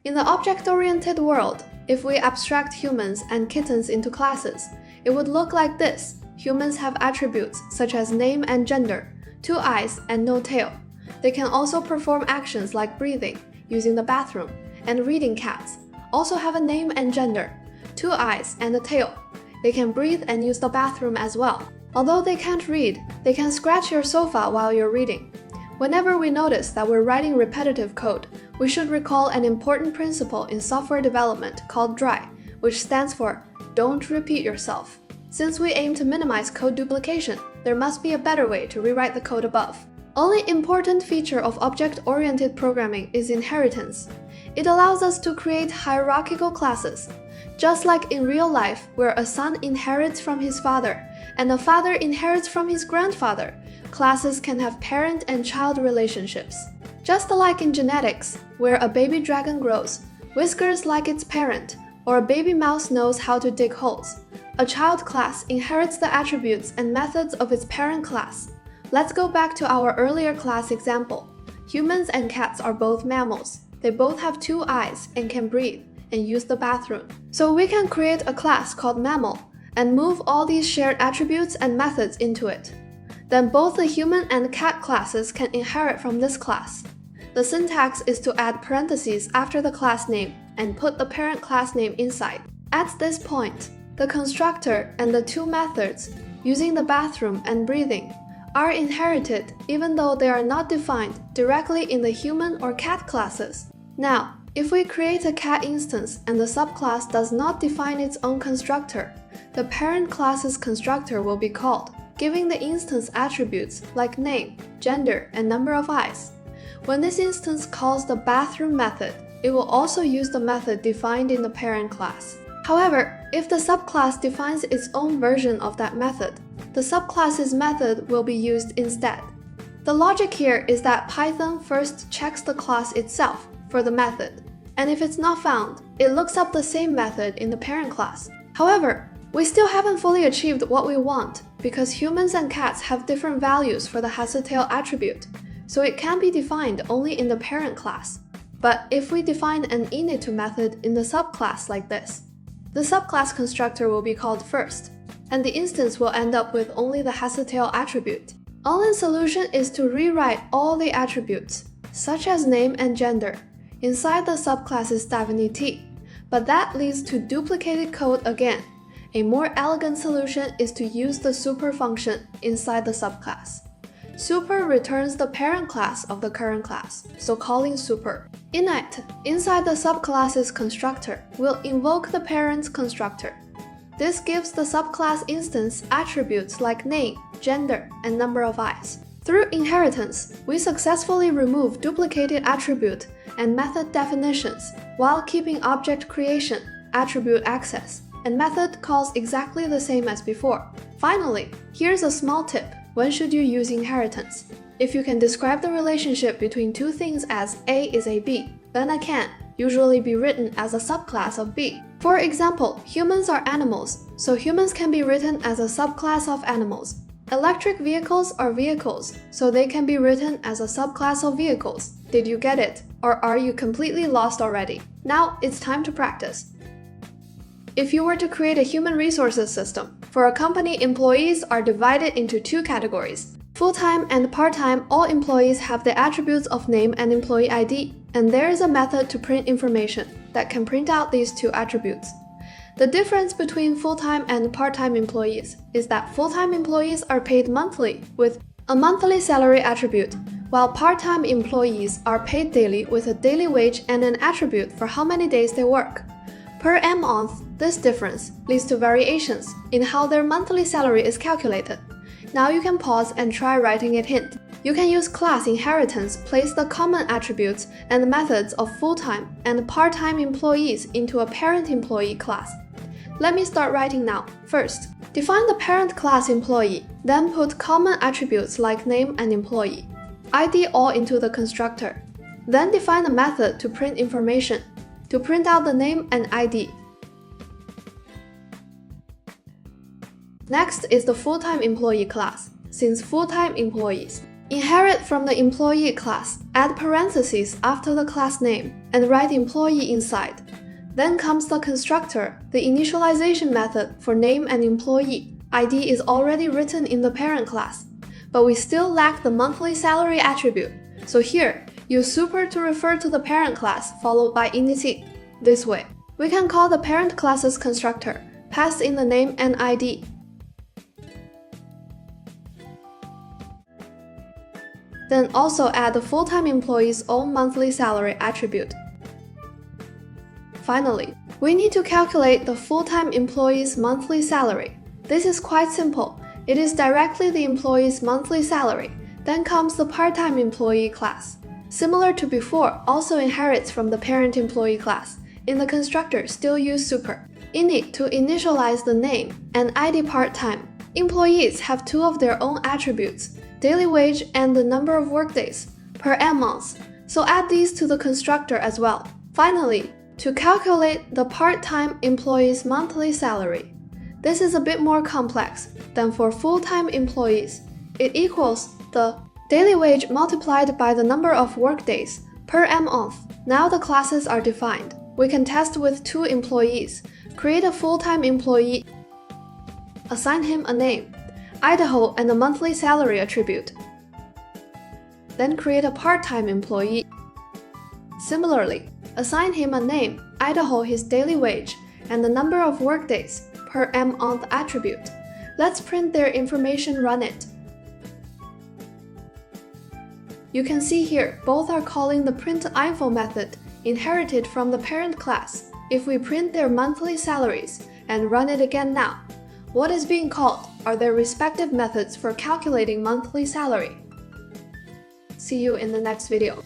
In the object-oriented world, if we abstract humans and kittens into classes, it would look like this. Humans have attributes such as name and gender, 2 eyes and no tail. They can also perform actions like breathing, using the bathroom, and reading. Cats also have a name and gender, 2 eyes and a tail. They can breathe and use the bathroom as well. Although they can't read, they can scratch your sofa while you're reading. Whenever we notice that we're writing repetitive code, we should recall an important principle in software development called DRY, which stands for Don't Repeat Yourself. Since we aim to minimize code duplication, there must be a better way to rewrite the code above. Only important feature of object-oriented programming is inheritance. It allows us to create hierarchical classes. Just like in real life, where a son inherits from his father, and a father inherits from his grandfather, classes can have parent and child relationships. Just like in genetics, where a baby dragon grows, whiskers like its parent, or a baby mouse knows how to dig holes, a child class inherits the attributes and methods of its parent class. Let's go back to our earlier class example. Humans and cats are both mammals. They both have 2 eyes and can breathe and use the bathroom. So we can create a class called mammal and move all these shared attributes and methods into it. Then both the human and cat classes can inherit from this class. The syntax is to add parentheses after the class name and put the parent class name inside. At this point, the constructor and the 2 methods, using the bathroom and breathing, are inherited even though they are not defined directly in the human or cat classes. Now, if we create a cat instance and the subclass does not define its own constructor, the parent class's constructor will be called, giving the instance attributes like name, gender, and number of eyes. When this instance calls the bathroom method, it will also use the method defined in the parent class. However, if the subclass defines its own version of that method, the subclass's method will be used instead. The logic here is that Python first checks the class itself for the method, and if it's not found, it looks up the same method in the parent class. However, we still haven't fully achieved what we want because humans and cats have different values for the has-a-tail attribute, so it can be defined only in the parent class. But if we define an init method in the subclass like this, the subclass constructor will be called first, and the instance will end up with only the has-a-tail attribute. All-in solution is to rewrite all the attributes, such as name and gender, inside the subclass's definite, but that leads to duplicated code again. A more elegant solution is to use the super function inside the subclass. Super returns the parent class of the current class, so calling super. Init, inside the subclass's constructor, will invoke the parent's constructor. This gives the subclass instance attributes like name, gender, and number of eyes. Through inheritance, we successfully remove duplicated attribute and method definitions while keeping object creation, attribute access, and method calls exactly the same as before. Finally, here's a small tip. When should you use inheritance? If you can describe the relationship between 2 things as A is a B, then a can usually be written as a subclass of B. For example, humans are animals, so humans can be written as a subclass of animals. Electric vehicles are vehicles, so they can be written as a subclass of vehicles. Did you get it? Or are you completely lost already? Now it's time to practice. If you were to create a human resources system, for a company, employees are divided into 2 categories. Full-time and part-time, all employees have the attributes of name and employee ID, and there is a method to print information that can print out these 2 attributes. The difference between full-time and part-time employees is that full-time employees are paid monthly with a monthly salary attribute, while part-time employees are paid daily with a daily wage and an attribute for how many days they work. Per month, this difference leads to variations in how their monthly salary is calculated. Now you can pause and try writing a hint. You can use class inheritance, place the common attributes and methods of full-time and part-time employees into a parent employee class. Let me start writing now. First, define the parent class employee, then put common attributes like name and employee, ID all into the constructor. Then define a method to print information, to print out the name and ID. Next is the full-time employee class. Since full-time employees, Inherit from the employee class, add parentheses after the class name, and write employee inside. Then comes the constructor, the initialization method for name and employee. ID is already written in the parent class, but we still lack the monthly salary attribute. So here, use super to refer to the parent class followed by init. This way, we can call the parent class's constructor, pass in the name and ID. Then also add the full-time employee's own monthly salary attribute. Finally, we need to calculate the full-time employee's monthly salary. This is quite simple. It is directly the employee's monthly salary. Then comes the part-time employee class. Similar to before, also inherits from the parent employee class. In the constructor, still use super. Init to initialize the name and ID part-time. Employees have two of their own attributes, daily wage and the number of workdays per m months, so add these to the constructor as well. Finally, to calculate the part-time employee's monthly salary. This is a bit more complex than for full-time employees. It equals the daily wage multiplied by the number of workdays per m month. Now the classes are defined. We can test with two employees. Create a full-time employee. Assign him a name, Idaho, and a monthly salary attribute. Then create a part-time employee. Similarly, assign him a name, Idaho, his daily wage, and the number of workdays per m month attribute. Let's print their information, run it. You can see here, both are calling the print_info method, inherited from the parent class. If we print their monthly salaries and run it again now, what is being called are their respective methods for calculating monthly salary. See you in the next video.